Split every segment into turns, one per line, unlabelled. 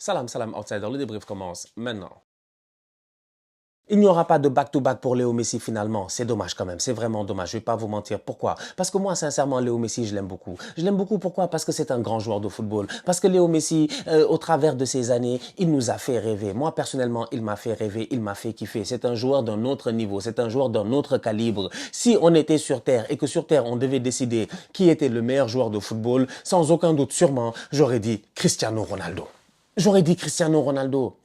Salam, salam, outsider. Le débrief commence maintenant. Il n'y aura pas de back-to-back pour Léo Messi finalement. C'est dommage quand même, c'est vraiment dommage. Je ne vais pas vous mentir. Pourquoi? Parce que moi, sincèrement, Léo Messi, je l'aime beaucoup. Je l'aime beaucoup pourquoi? Parce que c'est un grand joueur de football. Parce que Léo Messi, au travers de ces années, il nous a fait rêver. Moi, personnellement, il m'a fait rêver, il m'a fait kiffer. C'est un joueur d'un autre niveau, c'est un joueur d'un autre calibre. Si on était sur Terre et que sur Terre, on devait décider qui était le meilleur joueur de football, sans aucun doute, sûrement, j'aurais dit Cristiano Ronaldo. J'aurais dit Cristiano Ronaldo.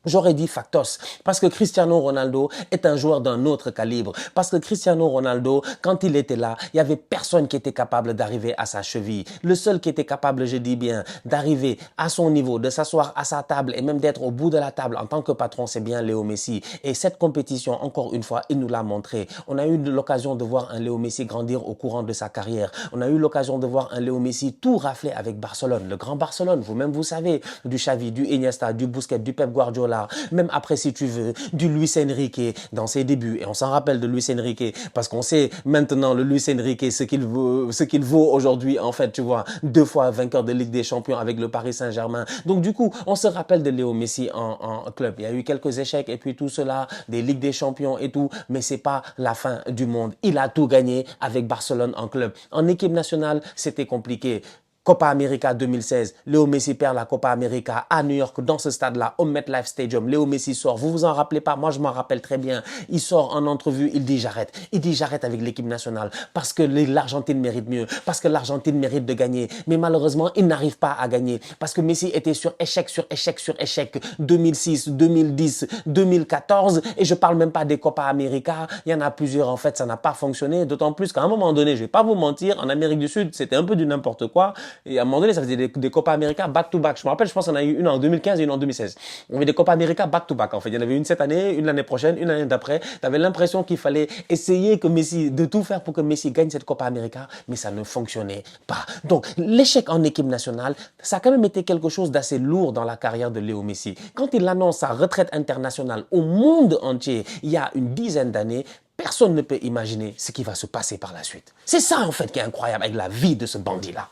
J'aurais dit factos, parce que Cristiano Ronaldo est un joueur d'un autre calibre. Parce que Cristiano Ronaldo, quand il était là, il n'y avait personne qui était capable d'arriver à sa cheville. Le seul qui était capable, je dis bien, d'arriver à son niveau, de s'asseoir à sa table et même d'être au bout de la table en tant que patron, c'est bien Léo Messi. Et cette compétition, encore une fois, il nous l'a montré. On a eu l'occasion de voir un Léo Messi grandir au courant de sa carrière. On a eu l'occasion de voir un Léo Messi tout rafler avec Barcelone. Le grand Barcelone, vous-même vous savez, du Xavi, du Iniesta, du Busquets, du Pep Guardiola, même après si tu veux, du Luis Enrique dans ses débuts. Et on s'en rappelle de Luis Enrique parce qu'on sait maintenant le Luis Enrique ce qu'il vaut aujourd'hui en fait, tu vois, 2 fois vainqueur de Ligue des Champions avec le Paris Saint-Germain. Donc du coup, on se rappelle de Léo Messi en club. Il y a eu quelques échecs et puis tout cela, des Ligues des Champions et tout, mais c'est pas la fin du monde. Il a tout gagné avec Barcelone en club. En équipe nationale, c'était compliqué. Copa América 2016, Léo Messi perd la Copa América à New York, dans ce stade-là, au MetLife Stadium. Léo Messi sort, vous vous en rappelez pas? Moi, je m'en rappelle très bien. Il sort en entrevue, il dit j'arrête. Il dit j'arrête avec l'équipe nationale parce que l'Argentine mérite mieux, parce que l'Argentine mérite de gagner. Mais malheureusement, il n'arrive pas à gagner parce que Messi était sur échec, sur échec, sur échec. 2006, 2010, 2014, et je parle même pas des Copa América. Il y en a plusieurs, en fait, ça n'a pas fonctionné. D'autant plus qu'à un moment donné, je vais pas vous mentir, en Amérique du Sud, c'était un peu du n'importe quoi. Et à un moment donné, ça faisait des Copa América back-to-back. Je me rappelle, je pense qu'on a eu une en 2015 et une en 2016. On avait des Copa América back-to-back. En fait, il y en avait une cette année, une l'année prochaine, une l'année d'après. Tu avais l'impression qu'il fallait essayer de tout faire pour que Messi gagne cette Copa América, mais ça ne fonctionnait pas. Donc, l'échec en équipe nationale, ça a quand même été quelque chose d'assez lourd dans la carrière de Léo Messi. Quand il annonce sa retraite internationale au monde entier, il y a une dizaine d'années, personne ne peut imaginer ce qui va se passer par la suite. C'est ça, en fait, qui est incroyable avec la vie de ce bandit-là.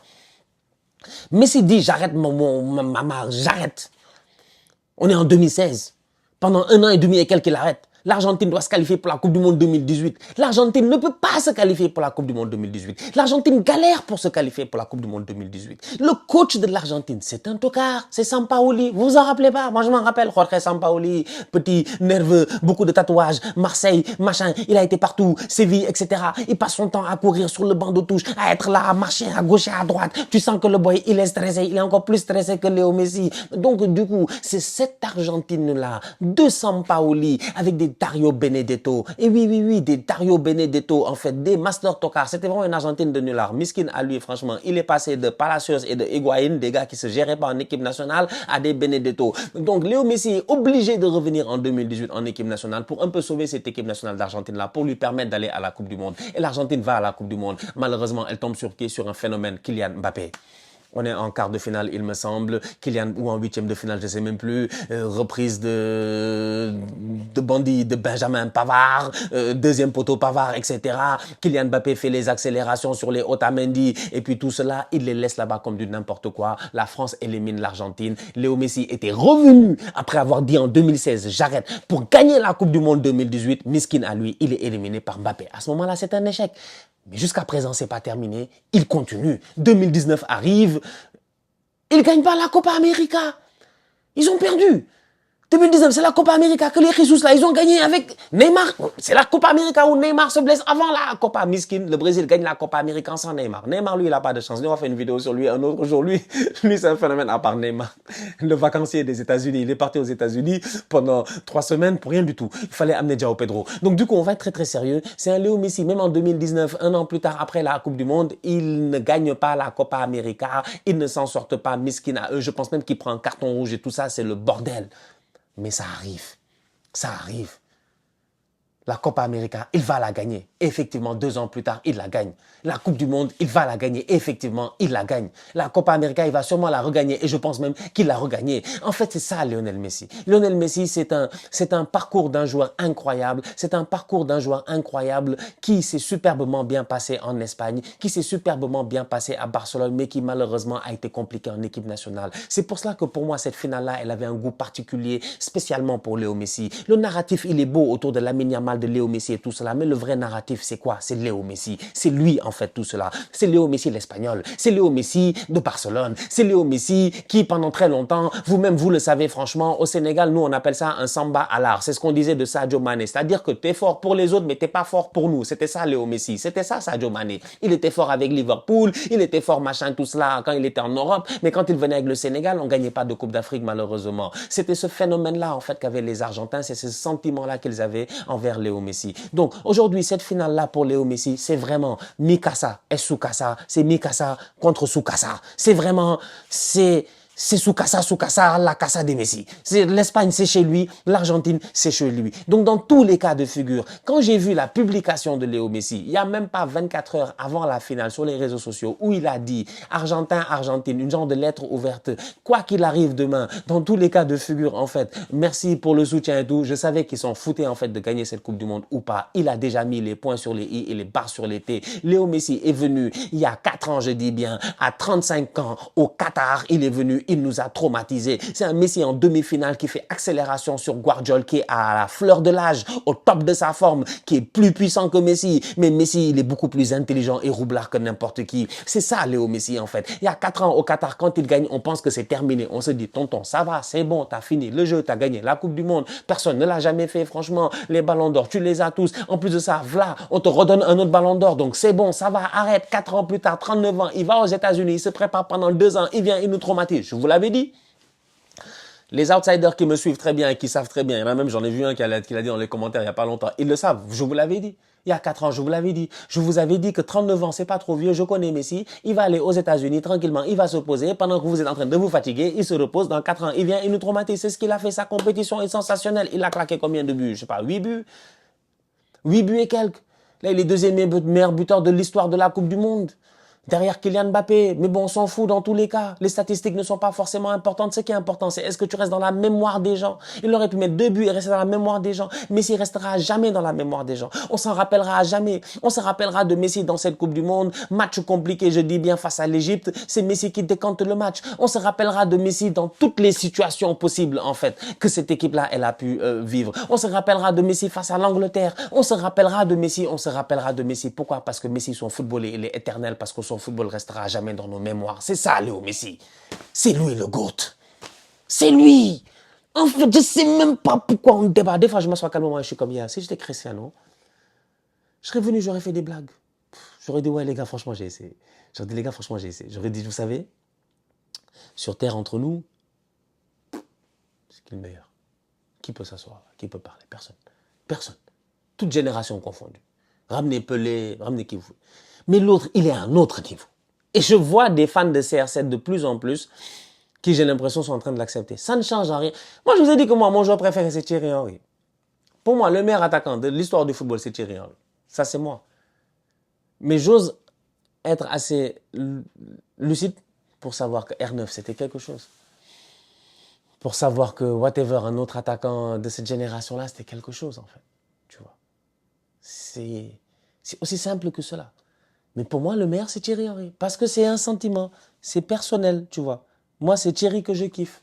Messi dit j'arrête ma marque, j'arrête. On est en 2016. Pendant 1 an et demi et quelques, il arrête. L'Argentine doit se qualifier pour la Coupe du Monde 2018. L'Argentine ne peut pas se qualifier pour la Coupe du Monde 2018. L'Argentine galère pour se qualifier pour la Coupe du Monde 2018. Le coach de l'Argentine, c'est un tocard, c'est Sampaoli. Vous vous en rappelez pas? Moi, je m'en rappelle. Jorge Sampaoli, petit, nerveux, beaucoup de tatouages, Marseille, machin. Il a été partout, Séville, etc. Il passe son temps à courir sur le banc de touche, à être là, à marcher à gauche et à droite. Tu sens que le boy, il est stressé. Il est encore plus stressé que Léo Messi. Donc, du coup, c'est cette Argentine-là, de Sampaoli, avec des Dario Benedetto. Et oui, des Dario Benedetto, en fait, des Master Tocard. C'était vraiment une Argentine de nullard. Miskin à lui, franchement. Il est passé de Palacios et de Higuaín, des gars qui se géraient pas en équipe nationale, à des Benedetto. Donc, Léo Messi est obligé de revenir en 2018 en équipe nationale pour un peu sauver cette équipe nationale d'Argentine-là, pour lui permettre d'aller à la Coupe du Monde. Et l'Argentine va à la Coupe du Monde. Malheureusement, elle tombe sur qui? Sur un phénomène, Kylian Mbappé. On est en quart de finale, il me semble. Kylian, ou en 8e de finale, je sais même plus. Reprise de Bondy, de Benjamin Pavard. Deuxième poteau Pavard, etc. Kylian Mbappé fait les accélérations sur les Otamendi. Et puis tout cela, il les laisse là-bas comme du n'importe quoi. La France élimine l'Argentine. Léo Messi était revenu après avoir dit en 2016, j'arrête, pour gagner la Coupe du Monde 2018. Miskin à lui, il est éliminé par Mbappé. À ce moment-là, c'est un échec. Mais jusqu'à présent, c'est pas terminé. Il continue. 2019 arrive. Ils ne gagnent pas la Copa América. Ils ont perdu. 2019, c'est la Copa América que les Jesus là, ils ont gagné avec Neymar. C'est la Copa América où Neymar se blesse avant la Copa Miskin. Le Brésil gagne la Copa América sans Neymar. Neymar, lui, il n'a pas de chance. On va faire une vidéo sur lui un autre jour. Lui, c'est un phénomène à part Neymar. Le vacancier des États-Unis. Il est parti aux États-Unis pendant 3 semaines pour rien du tout. Il fallait amener João Pedro. Donc, du coup, on va être très sérieux. C'est un Léo Messi. Même en 2019, 1 an plus tard, après la Coupe du Monde, il ne gagne pas la Copa América. Il ne s'en sortent pas. Miskin à eux. Je pense même qu'il prend un carton rouge et tout ça. C'est le bordel. Mais ça arrive. Ça arrive. La Copa América, il va la gagner. Effectivement, 2 ans plus tard, il la gagne. La Coupe du Monde, il va la gagner. Effectivement, il la gagne. La Copa América, il va sûrement la regagner et je pense même qu'il l'a regagnée. En fait, c'est ça Lionel Messi. Lionel Messi, c'est un parcours d'un joueur incroyable. C'est un parcours d'un joueur incroyable qui s'est superbement bien passé en Espagne, qui s'est superbement bien passé à Barcelone, mais qui malheureusement a été compliqué en équipe nationale. C'est pour cela que pour moi, cette finale-là, elle avait un goût particulier, spécialement pour Léo Messi. Le narratif, il est beau autour de Lamine Yamal, de Léo Messi et tout cela, mais le vrai narratif, c'est quoi? C'est Léo Messi. C'est lui, en fait, tout cela. C'est Léo Messi, l'Espagnol. C'est Léo Messi de Barcelone. C'est Léo Messi qui, pendant très longtemps, vous-même, vous le savez, franchement, au Sénégal, nous, on appelle ça un samba à l'art. C'est ce qu'on disait de Sadio Mané. C'est-à-dire que t'es fort pour les autres, mais t'es pas fort pour nous. C'était ça, Léo Messi. C'était ça, Sadio Mané. Il était fort avec Liverpool. Il était fort, machin, tout cela, quand il était en Europe. Mais quand il venait avec le Sénégal, on gagnait pas de Coupe d'Afrique, malheureusement. C'était ce phénomène-là, en fait, qu'avaient les Argentins. C'est ce sentiment-là qu'ils avaient envers Léo Messi. Donc, aujourd'hui, cette finale-là pour Léo Messi, c'est vraiment Mikasa et Sukasa. C'est Mikasa contre Sukasa. C'est vraiment, c'est Sukasa, la casa de Messi. L'Espagne, c'est chez lui. L'Argentine, c'est chez lui. Donc, dans tous les cas de figure, quand j'ai vu la publication de Léo Messi, il n'y a même pas 24 heures avant la finale sur les réseaux sociaux où il a dit Argentin, Argentine, une genre de lettre ouverte. Quoi qu'il arrive demain, dans tous les cas de figure, en fait, merci pour le soutien et tout. Je savais qu'ils s'en foutaient, en fait, de gagner cette Coupe du Monde ou pas. Il a déjà mis les points sur les i et les barres sur les t. Léo Messi est venu il y a 4 ans, je dis bien, à 35 ans, au Qatar. Il est venu, il nous a traumatisés. C'est un Messi en demi-finale qui fait accélération sur Guardiola, qui est à la fleur de l'âge, au top de sa forme, qui est plus puissant que Messi. Mais Messi, il est beaucoup plus intelligent et roublard que n'importe qui. C'est ça, Léo Messi, en fait. Il y a 4 ans au Qatar, quand il gagne, on pense que c'est terminé. On se dit, tonton, ça va, c'est bon, t'as fini le jeu, t'as gagné la Coupe du Monde. Personne ne l'a jamais fait, franchement. Les ballons d'or, tu les as tous. En plus de ça, voilà, on te redonne un autre ballon d'or. Donc c'est bon, ça va, arrête. 4 ans plus tard, 39 ans, il va aux États-Unis, il se prépare pendant 2 ans, il vient, il nous traumatise. Je vous l'avais dit. Les outsiders qui me suivent très bien et qui savent très bien, il y en a même, j'en ai vu un qui l'a dit dans les commentaires il n'y a pas longtemps, ils le savent, je vous l'avais dit. Il y a 4 ans, je vous l'avais dit. Je vous avais dit que 39 ans, c'est pas trop vieux. Je connais Messi. Il va aller aux États-Unis tranquillement. Il va se poser. Pendant que vous êtes en train de vous fatiguer, il se repose. Dans 4 ans, il vient, il nous traumatise. C'est ce qu'il a fait. Sa compétition est sensationnelle. Il a claqué combien de buts? Je sais pas, 8 buts. 8 buts et quelques. Là, il est deuxième meilleur buteur de l'histoire de la Coupe du Monde. Derrière Kylian Mbappé, mais bon, on s'en fout dans tous les cas. Les statistiques ne sont pas forcément importantes. Ce qui est important, c'est est-ce que tu restes dans la mémoire des gens. Il aurait pu mettre 2 buts et rester dans la mémoire des gens. Messi restera jamais dans la mémoire des gens. On s'en rappellera à jamais. On se rappellera de Messi dans cette Coupe du Monde. Match compliqué, je dis bien, face à l'Égypte. C'est Messi qui décante le match. On se rappellera de Messi dans toutes les situations possibles, en fait, que cette équipe-là, elle a pu vivre. On se rappellera de Messi face à l'Angleterre. On se rappellera de Messi. On se rappellera de Messi. Pourquoi? Parce que Messi, son football, il est éternel. Parce que son football restera jamais dans nos mémoires. C'est ça, Léo Messi. C'est lui le GOAT. C'est lui. En fait, je sais même pas pourquoi on débat. Des fois, je m'assois calmement et je suis comme hier. Si j'étais Cristiano, je serais venu, j'aurais fait des blagues. J'aurais dit, ouais, les gars, franchement, j'ai essayé. J'aurais dit, les gars, franchement, j'ai essayé. J'aurais dit, vous savez, sur Terre, entre nous, c'est qui le meilleur? Qui peut s'asseoir? Qui peut parler? Personne. Personne. Toute génération confondue. Ramenez Pelé, ramenez qui vous voulez. Mais l'autre, il est à un autre niveau. Et je vois des fans de CR7 de plus en plus qui, j'ai l'impression, sont en train de l'accepter. Ça ne change rien. Moi, je vous ai dit que moi, mon joueur préféré, c'est Thierry Henry. Pour moi, le meilleur attaquant de l'histoire du football, c'est Thierry Henry. Ça, c'est moi. Mais j'ose être assez lucide pour savoir que R9, c'était quelque chose. Pour savoir que whatever, un autre attaquant de cette génération-là, c'était quelque chose, en fait. Tu vois. C'est aussi simple que cela. Mais pour moi, le meilleur, c'est Thierry Henry. Parce que c'est un sentiment. C'est personnel, tu vois. Moi, c'est Thierry que je kiffe.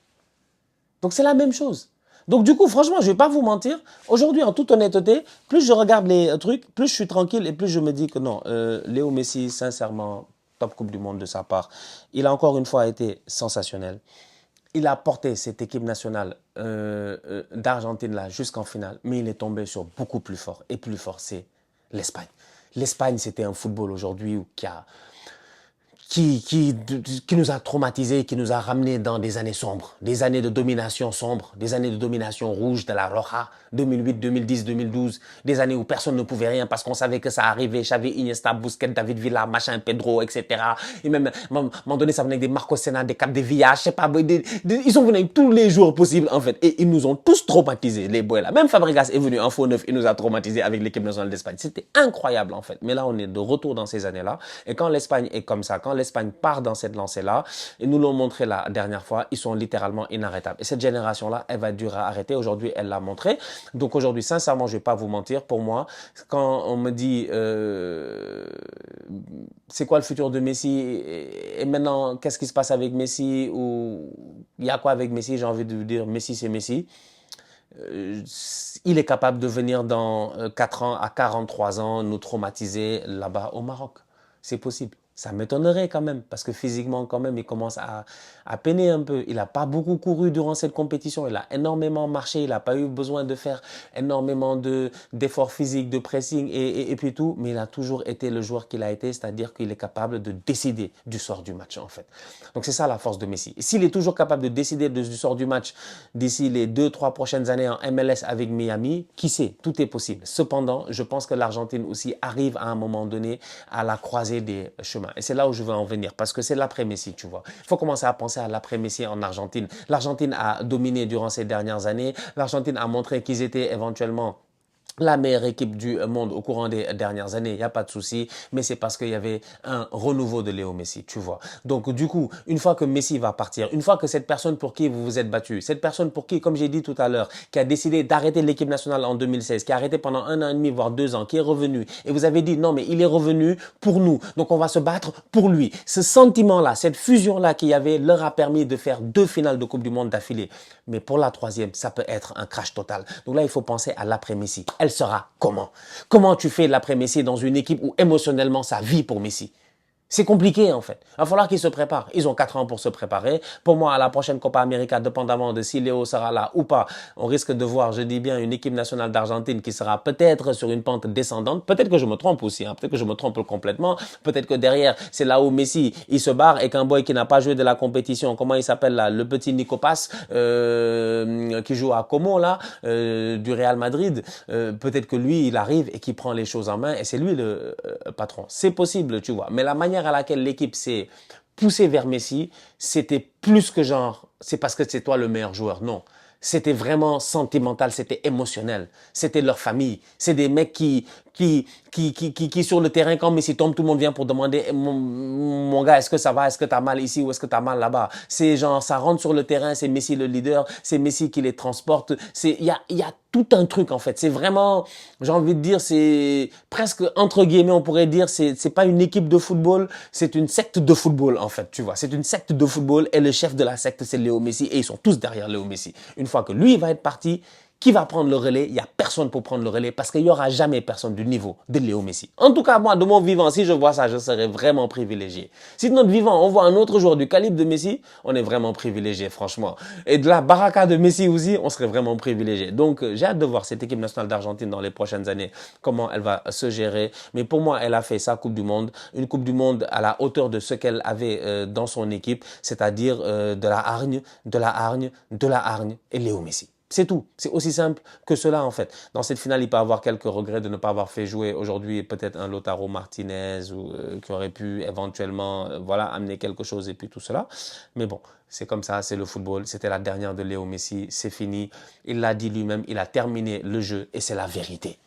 Donc, c'est la même chose. Donc, du coup, franchement, je ne vais pas vous mentir. Aujourd'hui, en toute honnêteté, plus je regarde les trucs, plus je suis tranquille et plus je me dis que non, Léo Messi, sincèrement, top Coupe du Monde de sa part. Il a encore une fois été sensationnel. Il a porté cette équipe nationale d'Argentine là jusqu'en finale. Mais il est tombé sur beaucoup plus fort. Et plus fort, c'est l'Espagne. L'Espagne, c'était un football aujourd'hui qui nous a traumatisés, qui nous a ramenés dans des années sombres, des années de domination sombre, des années de domination rouge de la Roja, 2008, 2010, 2012, des années où personne ne pouvait rien parce qu'on savait que ça arrivait, Xavi, Iniesta, Busquets, David Villa, machin, Pedro, etc. Et même, à un moment donné, ça venait avec des Marcos Senna, des Capdevilla, je sais pas, ils sont venus tous les jours possibles, en fait. Et ils nous ont tous traumatisés, les boys là. Même Fabregas est venu en faux neuf, il nous a traumatisés avec l'équipe nationale d'Espagne. C'était incroyable, en fait. Mais là, on est de retour dans ces années-là. Et quand l'Espagne est comme ça, quand l'Espagne part dans cette lancée-là, et nous l'ont montré la dernière fois, ils sont littéralement inarrêtables. Et cette génération-là, elle va durer à arrêter. Aujourd'hui, elle l'a montré. Donc aujourd'hui, sincèrement, je vais pas vous mentir, pour moi, quand on me dit c'est quoi le futur de Messi et maintenant, qu'est-ce qui se passe avec Messi ou il y a quoi avec Messi, j'ai envie de vous dire, Messi, c'est Messi. Euh, il est capable de venir dans 4 ans, à 43 ans, nous traumatiser là-bas au Maroc. C'est possible. Ça m'étonnerait quand même, parce que physiquement, quand même, il commence à peiner un peu. Il n'a pas beaucoup couru durant cette compétition. Il a énormément marché. Il n'a pas eu besoin de faire énormément d'efforts physiques, de pressing et puis tout. Mais il a toujours été le joueur qu'il a été, c'est-à-dire qu'il est capable de décider du sort du match, en fait. Donc, c'est ça la force de Messi. S'il est toujours capable de décider du sort du match d'ici les 2-3 prochaines années en MLS avec Miami, qui sait, tout est possible. Cependant, je pense que l'Argentine aussi arrive à un moment donné à la croisée des chemins. Et c'est là où je veux en venir, parce que c'est l'après-Messi, tu vois. Il faut commencer à penser à l'après-Messi en Argentine. L'Argentine a dominé durant ces dernières années. L'Argentine a montré qu'ils étaient éventuellement la meilleure équipe du monde au courant des dernières années, il n'y a pas de souci, mais c'est parce qu'il y avait un renouveau de Léo Messi, tu vois. Donc du coup, une fois que Messi va partir, une fois que cette personne pour qui vous vous êtes battu, cette personne pour qui, comme j'ai dit tout à l'heure, qui a décidé d'arrêter l'équipe nationale en 2016, qui a arrêté pendant 1 an et demi, voire 2 ans, qui est revenu, et vous avez dit non mais il est revenu pour nous, donc on va se battre pour lui. Ce sentiment-là, cette fusion-là qu'il y avait, leur a permis de faire 2 finales de Coupe du Monde d'affilée. Mais pour la troisième, ça peut être un crash total. Donc là, il faut penser à l'après-Messi. Elle sera comment? Comment tu fais l'après-Messi dans une équipe où émotionnellement ça vit pour Messi? C'est compliqué en fait. Il va falloir qu'ils se préparent. Ils ont 4 ans pour se préparer. Pour moi, à la prochaine Copa América, dépendamment de si Léo sera là ou pas, on risque de voir, je dis bien, une équipe nationale d'Argentine qui sera peut-être sur une pente descendante. Peut-être que je me trompe aussi. Peut-être que je me trompe complètement. Peut-être que derrière, c'est là où Messi, il se barre et qu'un boy qui n'a pas joué de la compétition, comment il s'appelle là, le petit Nicopas, qui joue à Como là, du Real Madrid, peut-être que lui, il arrive et qu'il prend les choses en main et c'est lui le patron. C'est possible, tu vois. Mais la manière à laquelle l'équipe s'est poussée vers Messi, c'était plus que genre, c'est parce que c'est toi le meilleur joueur. Non. C'était vraiment sentimental, c'était émotionnel. C'était leur famille. C'est des mecs qui sur le terrain, quand Messi tombe, tout le monde vient pour demander mon gars, est-ce que ça va? Est-ce que tu as mal ici ou est-ce que tu as mal là-bas? C'est genre, ça rentre sur le terrain, c'est Messi le leader, c'est Messi qui les transporte. Il y a tout un truc en fait. C'est vraiment, j'ai envie de dire, c'est presque entre guillemets, on pourrait dire, c'est pas une équipe de football, c'est une secte de football en fait, tu vois. C'est une secte de football et le chef de la secte, c'est Léo Messi et ils sont tous derrière Léo Messi. Une fois que lui, il va être parti, qui va prendre le relais? Il n'y a personne pour prendre le relais parce qu'il n'y aura jamais personne du niveau de Léo Messi. En tout cas, moi, de mon vivant, si je vois ça, je serais vraiment privilégié. Si de notre vivant, on voit un autre joueur du calibre de Messi, on est vraiment privilégié, franchement. Et de la baraka de Messi aussi, on serait vraiment privilégié. Donc, j'ai hâte de voir cette équipe nationale d'Argentine dans les prochaines années, comment elle va se gérer. Mais pour moi, elle a fait sa Coupe du Monde, une Coupe du Monde à la hauteur de ce qu'elle avait dans son équipe, c'est-à-dire de la hargne, de la hargne, de la hargne et Léo Messi. C'est tout. C'est aussi simple que cela, en fait. Dans cette finale, il peut avoir quelques regrets de ne pas avoir fait jouer aujourd'hui peut-être un Lautaro Martinez ou qui aurait pu éventuellement voilà, amener quelque chose et puis tout cela. Mais bon, c'est comme ça, c'est le football. C'était la dernière de Léo Messi. C'est fini. Il l'a dit lui-même. Il a terminé le jeu et c'est la vérité.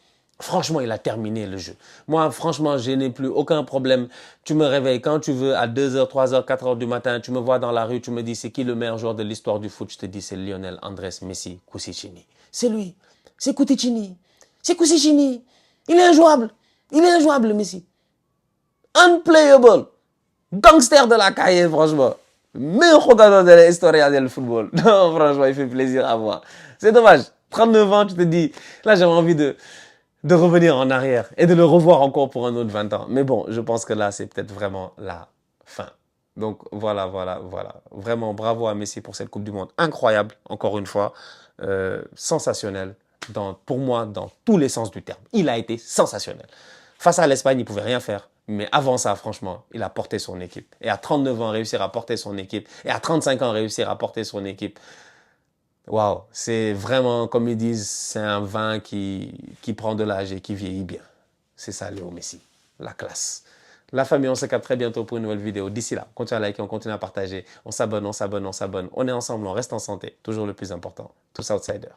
Franchement, il a terminé le jeu. Moi, franchement, je n'ai plus aucun problème. Tu me réveilles quand tu veux à 2h, 3h, 4h du matin. Tu me vois dans la rue, tu me dis c'est qui le meilleur joueur de l'histoire du foot. Je te dis c'est Lionel Andrés Messi Cucicini. C'est lui. C'est Cucicini. C'est Cucicini. Il est injouable. Il est injouable, Messi. Unplayable. Gangster de la cahier, franchement. Meilleur jugador de l'histoire du football. Non, franchement, il fait plaisir à voir. C'est dommage. 39 ans, tu te dis, là, j'avais envie de revenir en arrière et de le revoir encore pour un autre 20 ans. Mais bon, je pense que là, c'est peut-être vraiment la fin. Donc voilà. Vraiment, bravo à Messi pour cette Coupe du Monde. Incroyable, encore une fois. Sensationnel, pour moi, dans tous les sens du terme. Il a été sensationnel. Face à l'Espagne, il ne pouvait rien faire. Mais avant ça, franchement, il a porté son équipe. Et à 39 ans, réussir à porter son équipe. Et à 35 ans, réussir à porter son équipe. Waouh, c'est vraiment, comme ils disent, c'est un vin qui prend de l'âge et qui vieillit bien. C'est ça, Léo Messi. La classe. La famille, on se capte très bientôt pour une nouvelle vidéo. D'ici là, continue à liker, on continue à partager. On s'abonne, on s'abonne, on s'abonne. On est ensemble, on reste en santé. Toujours le plus important. Tous outsiders.